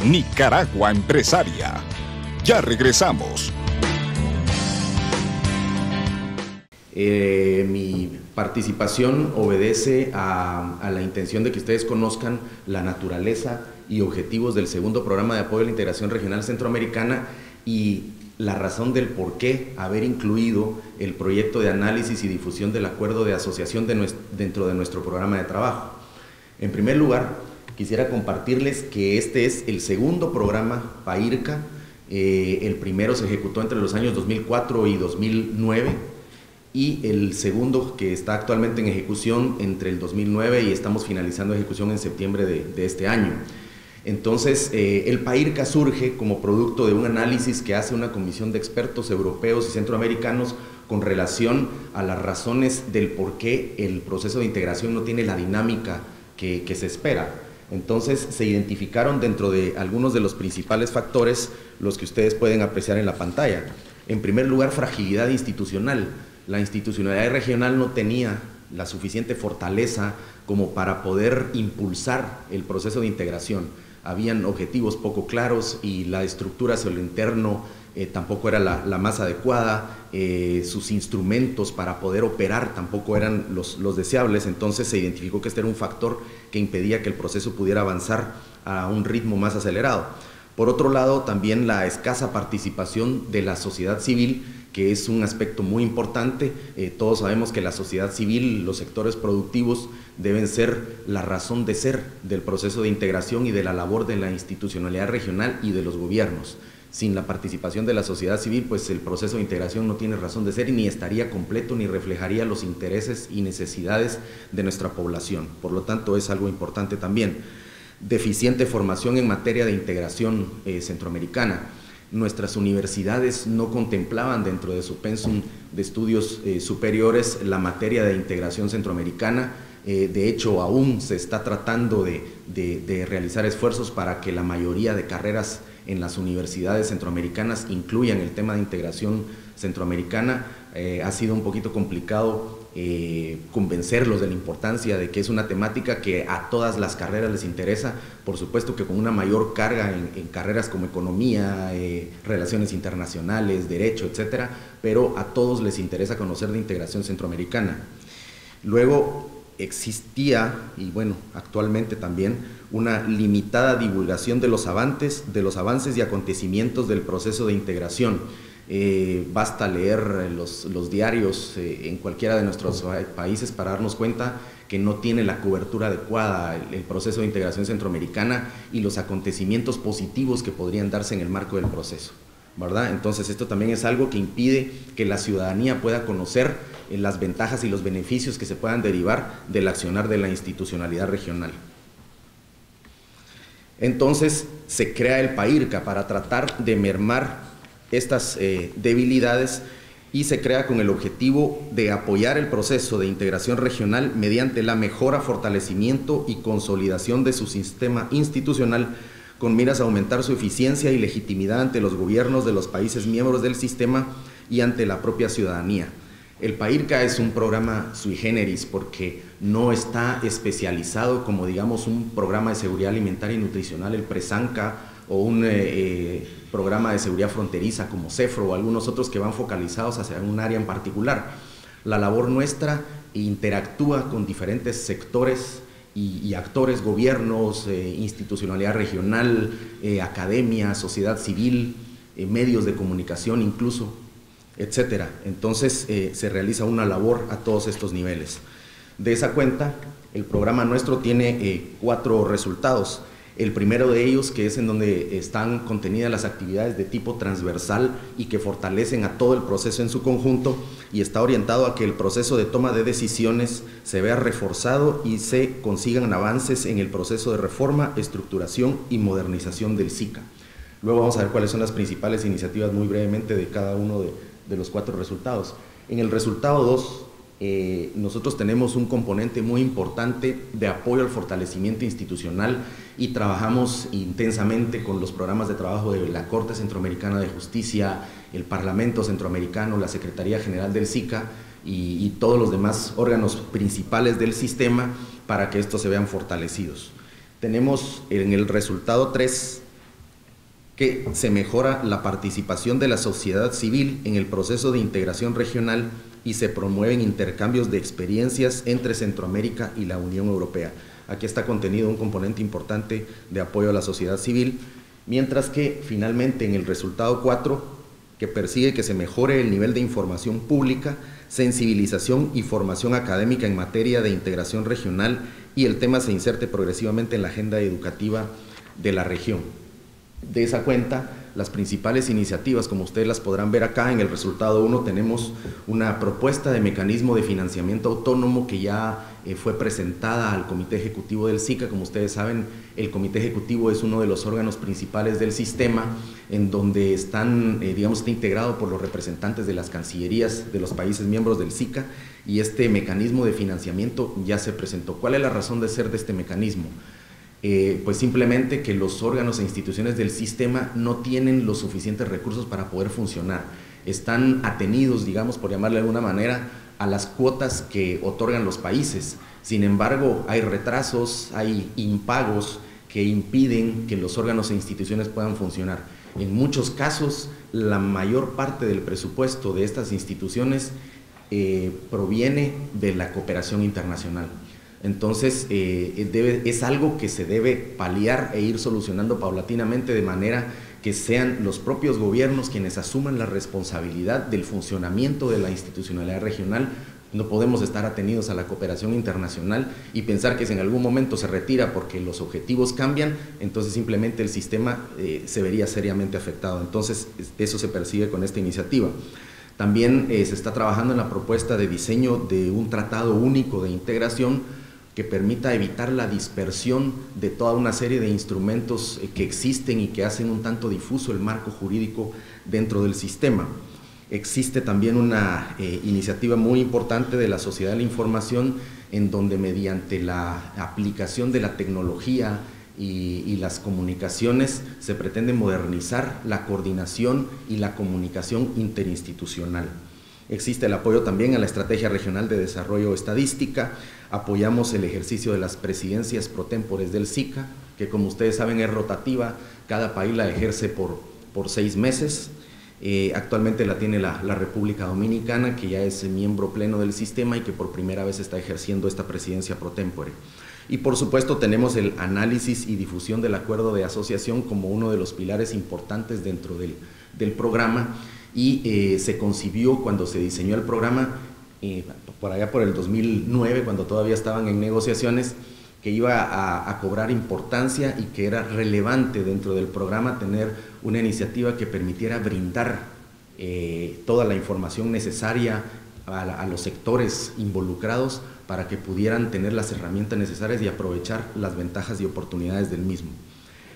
Nicaragua Empresaria. Ya regresamos. Mi participación obedece a la intención de que ustedes conozcan la naturaleza y objetivos del segundo programa de apoyo a la integración regional centroamericana y la razón del por qué haber incluido el proyecto de análisis y difusión del acuerdo de asociación dentro de nuestro programa de trabajo. En primer lugar, quisiera compartirles que este es el segundo programa PAIRCA. El primero se ejecutó entre los años 2004 y 2009 y el segundo, que está actualmente en ejecución, entre el 2009 y estamos finalizando ejecución en septiembre de este año. Entonces, el PAIRCA surge como producto de un análisis que hace una comisión de expertos europeos y centroamericanos con relación a las razones del por qué el proceso de integración no tiene la dinámica que se espera. Entonces, se identificaron dentro de algunos de los principales factores, los que ustedes pueden apreciar en la pantalla. En primer lugar, fragilidad institucional. La institucionalidad regional no tenía la suficiente fortaleza como para poder impulsar el proceso de integración. Habían objetivos poco claros y la estructura hacia lo interno tampoco era la más adecuada, sus instrumentos para poder operar tampoco eran los deseables, entonces se identificó que este era un factor que impedía que el proceso pudiera avanzar a un ritmo más acelerado. Por otro lado, también la escasa participación de la sociedad civil, que es un aspecto muy importante. Todos sabemos que la sociedad civil, los sectores productivos, deben ser la razón de ser del proceso de integración y de la labor de la institucionalidad regional y de los gobiernos. Sin la participación de la sociedad civil, pues el proceso de integración no tiene razón de ser y ni estaría completo ni reflejaría los intereses y necesidades de nuestra población. Por lo tanto, es algo importante también. Deficiente formación en materia de integración centroamericana. Nuestras universidades no contemplaban dentro de su pensum de estudios superiores la materia de integración centroamericana. De hecho, aún se está tratando de realizar esfuerzos para que la mayoría de carreras en las universidades centroamericanas incluyan el tema de integración centroamericana. Ha sido un poquito complicado convencerlos de la importancia de que es una temática que a todas las carreras les interesa, por supuesto que con una mayor carga en carreras como economía, relaciones internacionales, derecho, etcétera, pero a todos les interesa conocer de integración centroamericana. Luego existía, y bueno, actualmente también, una limitada divulgación de los avances y acontecimientos del proceso de integración. Basta leer los diarios en cualquiera de nuestros países para darnos cuenta que no tiene la cobertura adecuada el proceso de integración centroamericana y los acontecimientos positivos que podrían darse en el marco del proceso, ¿verdad? Entonces esto también es algo que impide que la ciudadanía pueda conocer las ventajas y los beneficios que se puedan derivar del accionar de la institucionalidad regional. Entonces se crea el PAIRCA para tratar de mermar estas debilidades y se crea con el objetivo de apoyar el proceso de integración regional mediante la mejora, fortalecimiento y consolidación de su sistema institucional con miras a aumentar su eficiencia y legitimidad ante los gobiernos de los países miembros del sistema y ante la propia ciudadanía. El PAIRCA es un programa sui generis porque no está especializado como, digamos, un programa de seguridad alimentaria y nutricional, el PRESANCA, o un programa de seguridad fronteriza como CEFRO o algunos otros que van focalizados hacia un área en particular. La labor nuestra interactúa con diferentes sectores y actores, gobiernos, institucionalidad regional, academia, sociedad civil, medios de comunicación incluso, etcétera. Entonces se realiza una labor a todos estos niveles. De esa cuenta, el programa nuestro tiene 4 resultados. El primero de ellos, que es en donde están contenidas las actividades de tipo transversal y que fortalecen a todo el proceso en su conjunto, y está orientado a que el proceso de toma de decisiones se vea reforzado y se consigan avances en el proceso de reforma, estructuración y modernización del SICA. Luego vamos a ver cuáles son las principales iniciativas muy brevemente de cada uno de los 4 resultados. En el resultado 2, nosotros tenemos un componente muy importante de apoyo al fortalecimiento institucional y trabajamos intensamente con los programas de trabajo de la Corte Centroamericana de Justicia, el Parlamento Centroamericano, la Secretaría General del SICA y todos los demás órganos principales del sistema para que estos se vean fortalecidos. Tenemos en el resultado 3 que se mejora la participación de la sociedad civil en el proceso de integración regional y se promueven intercambios de experiencias entre Centroamérica y la Unión Europea. Aquí está contenido un componente importante de apoyo a la sociedad civil, mientras que finalmente en el resultado 4, que persigue que se mejore el nivel de información pública, sensibilización y formación académica en materia de integración regional y el tema se inserte progresivamente en la agenda educativa de la región. De esa cuenta, las principales iniciativas, como ustedes las podrán ver acá, en el resultado 1 tenemos una propuesta de mecanismo de financiamiento autónomo que ya fue presentada al Comité Ejecutivo del SICA. Como ustedes saben, el Comité Ejecutivo es uno de los órganos principales del sistema, en donde están, está integrado por los representantes de las cancillerías de los países miembros del SICA, y este mecanismo de financiamiento ya se presentó. ¿Cuál es la razón de ser de este mecanismo? Pues simplemente que los órganos e instituciones del sistema no tienen los suficientes recursos para poder funcionar. Están atenidos, digamos, por llamarle de alguna manera, a las cuotas que otorgan los países. Sin embargo, hay retrasos, hay impagos que impiden que los órganos e instituciones puedan funcionar. En muchos casos, la mayor parte del presupuesto de estas instituciones proviene de la cooperación internacional. Entonces, es algo que se debe paliar e ir solucionando paulatinamente, de manera que sean los propios gobiernos quienes asuman la responsabilidad del funcionamiento de la institucionalidad regional. No podemos estar atenidos a la cooperación internacional y pensar que si en algún momento se retira porque los objetivos cambian, entonces simplemente el sistema se vería seriamente afectado. Entonces, eso se persigue con esta iniciativa. También se está trabajando en la propuesta de diseño de un tratado único de integración que permita evitar la dispersión de toda una serie de instrumentos que existen y que hacen un tanto difuso el marco jurídico dentro del sistema. Existe también una iniciativa muy importante de la Sociedad de la Información, en donde mediante la aplicación de la tecnología y las comunicaciones se pretende modernizar la coordinación y la comunicación interinstitucional. Existe el apoyo también a la Estrategia Regional de Desarrollo Estadística. Apoyamos el ejercicio de las presidencias pro tempore del SICA, que como ustedes saben es rotativa, cada país la ejerce por 6 meses. Actualmente la tiene la República Dominicana, que ya es miembro pleno del sistema y que por primera vez está ejerciendo esta presidencia pro tempore. Y por supuesto tenemos el análisis y difusión del acuerdo de asociación como uno de los pilares importantes dentro del programa, y se concibió cuando se diseñó el programa, por allá por el 2009, cuando todavía estaban en negociaciones, que iba a cobrar importancia y que era relevante dentro del programa tener una iniciativa que permitiera brindar toda la información necesaria a los sectores involucrados para que pudieran tener las herramientas necesarias y aprovechar las ventajas y oportunidades del mismo.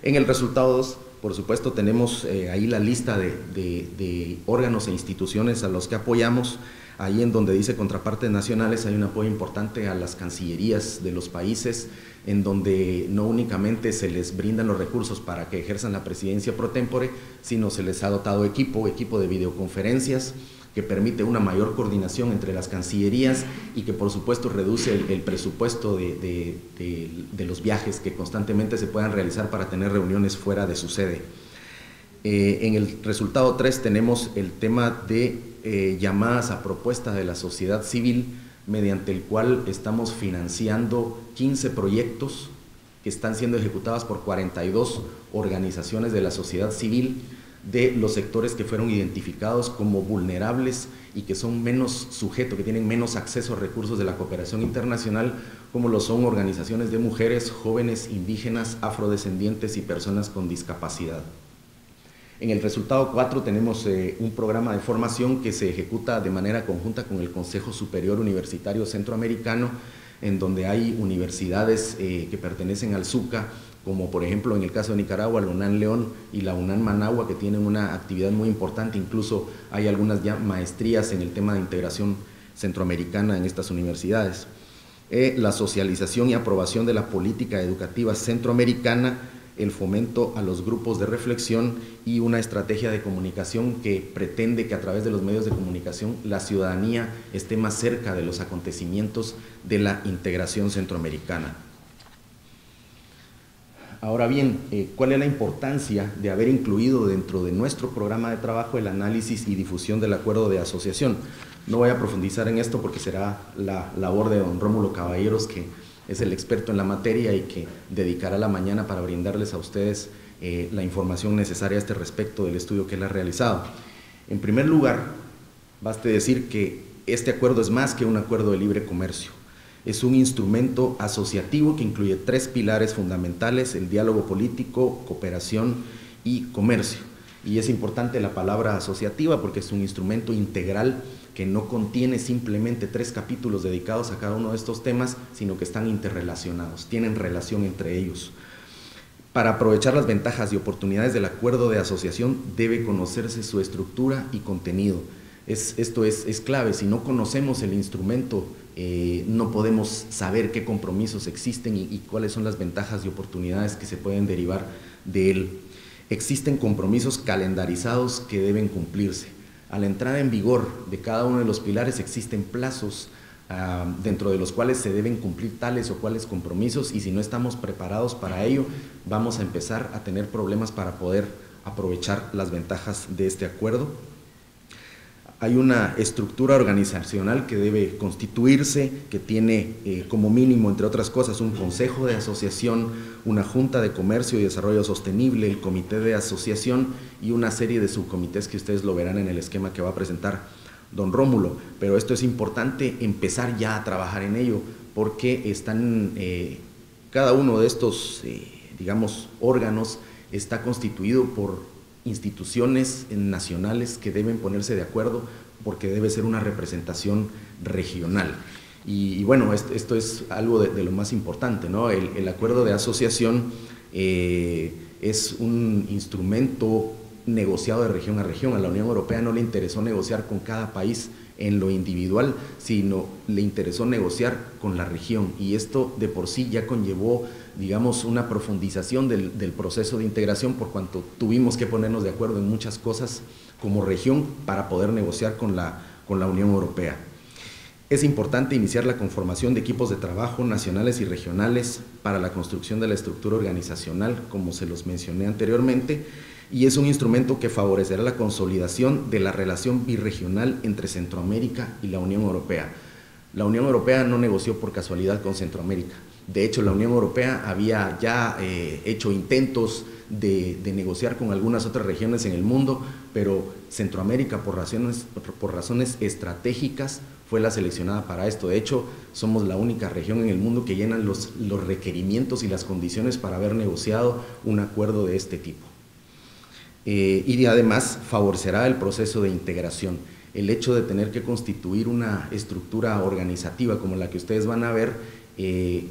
En el resultado 2, por supuesto, tenemos ahí la lista de órganos e instituciones a los que apoyamos. Ahí en donde dice contrapartes nacionales hay un apoyo importante a las cancillerías de los países, en donde no únicamente se les brindan los recursos para que ejerzan la presidencia pro tempore, sino se les ha dotado equipo de videoconferencias, que permite una mayor coordinación entre las cancillerías y que por supuesto reduce el presupuesto de los viajes que constantemente se puedan realizar para tener reuniones fuera de su sede. En el resultado 3 tenemos el tema de llamadas a propuesta de la sociedad civil, mediante el cual estamos financiando 15 proyectos que están siendo ejecutados por 42 organizaciones de la sociedad civil, de los sectores que fueron identificados como vulnerables y que son menos sujetos, que tienen menos acceso a recursos de la cooperación internacional, como lo son organizaciones de mujeres, jóvenes, indígenas, afrodescendientes y personas con discapacidad. En el resultado 4 tenemos un programa de formación que se ejecuta de manera conjunta con el Consejo Superior Universitario Centroamericano, en donde hay universidades que pertenecen al SUCA, como por ejemplo en el caso de Nicaragua, la UNAM León y la UNAM Managua, que tienen una actividad muy importante. Incluso hay algunas ya maestrías en el tema de integración centroamericana en estas universidades. La socialización y aprobación de la política educativa centroamericana, el fomento a los grupos de reflexión y una estrategia de comunicación que pretende que a través de los medios de comunicación la ciudadanía esté más cerca de los acontecimientos de la integración centroamericana. Ahora bien, ¿cuál es la importancia de haber incluido dentro de nuestro programa de trabajo el análisis y difusión del acuerdo de asociación? No voy a profundizar en esto porque será la labor de don Rómulo Caballeros, que es el experto en la materia y que dedicará la mañana para brindarles a ustedes la información necesaria a este respecto del estudio que él ha realizado. En primer lugar, baste decir que este acuerdo es más que un acuerdo de libre comercio. Es un instrumento asociativo que incluye 3 pilares fundamentales: el diálogo político, cooperación y comercio. Y es importante la palabra asociativa porque es un instrumento integral que no contiene simplemente 3 capítulos dedicados a cada uno de estos temas, sino que están interrelacionados, tienen relación entre ellos. Para aprovechar las ventajas y oportunidades del acuerdo de asociación debe conocerse su estructura y contenido. Esto es clave. Si no conocemos el instrumento, no podemos saber qué compromisos existen y cuáles son las ventajas y oportunidades que se pueden derivar de él. Existen compromisos calendarizados que deben cumplirse. A la entrada en vigor de cada uno de los pilares existen plazos dentro de los cuales se deben cumplir tales o cuales compromisos, y si no estamos preparados para ello, vamos a empezar a tener problemas para poder aprovechar las ventajas de este acuerdo. Hay una estructura organizacional que debe constituirse, que tiene como mínimo, entre otras cosas, un consejo de asociación, una junta de comercio y desarrollo sostenible, el comité de asociación y una serie de subcomités que ustedes lo verán en el esquema que va a presentar don Rómulo. Pero esto es importante empezar ya a trabajar en ello, porque están, cada uno de estos, digamos, órganos está constituido por instituciones nacionales que deben ponerse de acuerdo, porque debe ser una representación regional. Y bueno, esto es algo de lo más importante, ¿no? El acuerdo de asociación es un instrumento negociado de región a región. A la Unión Europea no le interesó negociar con cada país en lo individual, sino le interesó negociar con la región, y esto de por sí ya conllevó, digamos, una profundización del proceso de integración, por cuanto tuvimos que ponernos de acuerdo en muchas cosas como región para poder negociar con la Unión Europea. Es importante iniciar la conformación de equipos de trabajo nacionales y regionales para la construcción de la estructura organizacional, como se los mencioné anteriormente, y es un instrumento que favorecerá la consolidación de la relación birregional entre Centroamérica y la Unión Europea. La Unión Europea no negoció por casualidad con Centroamérica. De hecho, la Unión Europea había ya hecho intentos de negociar con algunas otras regiones en el mundo, pero Centroamérica, por razones estratégicas, fue la seleccionada para esto. De hecho, somos la única región en el mundo que llena los requerimientos y las condiciones para haber negociado un acuerdo de este tipo. Y además favorecerá el proceso de integración. El hecho de tener que constituir una estructura organizativa como la que ustedes van a ver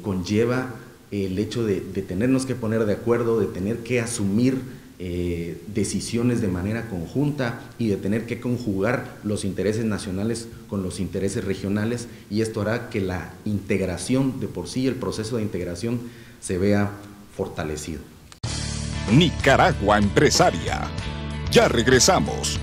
conlleva el hecho de tenernos que poner de acuerdo, de tener que asumir decisiones de manera conjunta y de tener que conjugar los intereses nacionales con los intereses regionales, y esto hará que la integración de por sí, el proceso de integración, se vea fortalecido. Nicaragua Empresaria. Ya regresamos.